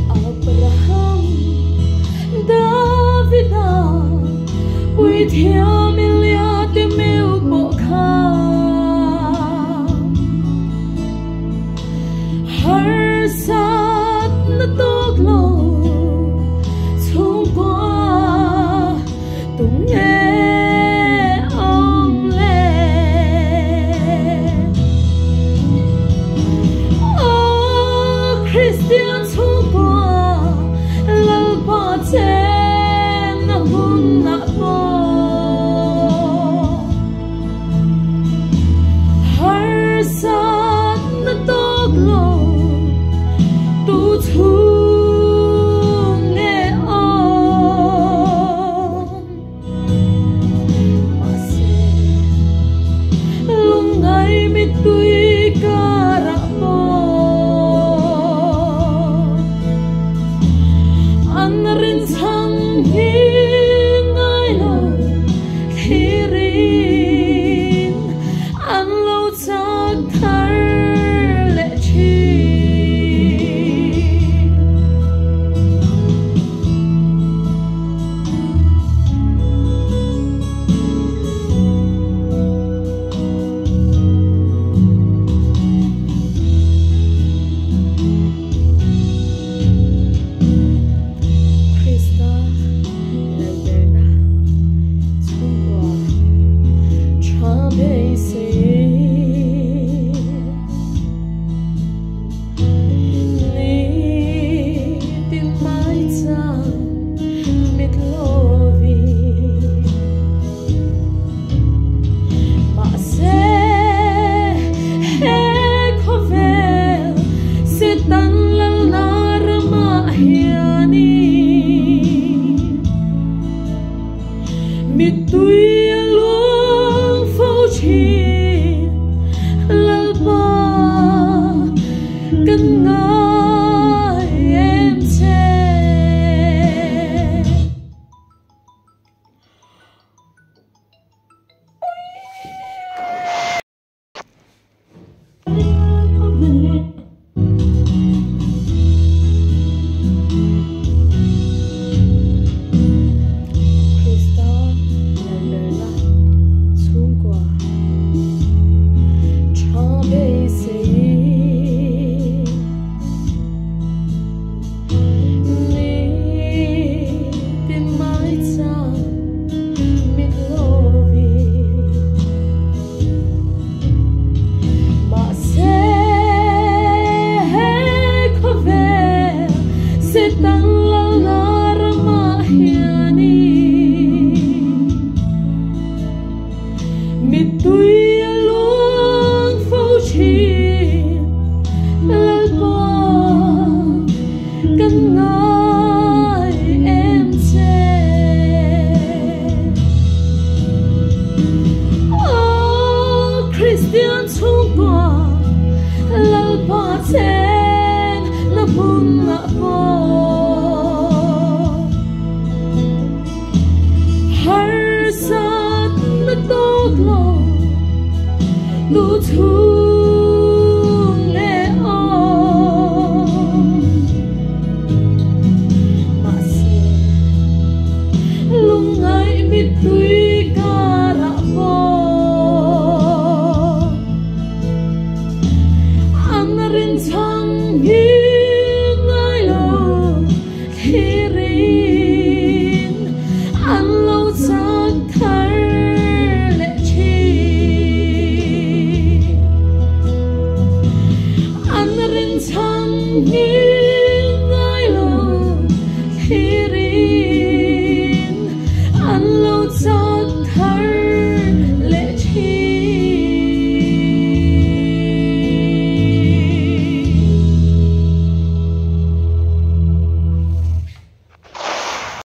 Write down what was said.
Abraham Davida Bùi theo mình lia tìm yêu bộ khá har sát na tốt lâu xung qua tung nghe ông lên Christian xung qua lal pa chen na hun na po har sát na tốt lâu tu thương nghe ông mà sẽ lúc ngày mi tuy cả ra po anh rin sang hi ngay lâu khi rin anh lâu chắc thar lệ chi mi tuy luôn phô chi lal pa cần ngài em che mi tuy luôn phô chi lal pa cần ngài em che Christian xung qua lal pa chen na bun na po har sát na tốt lâu tu thương nghe ông mà sẽ lúc ngày mi tuy cả ra po anh rin sang hi ngay lâu khi rin anh lâu chắc thar lệ chi anh rin sang hi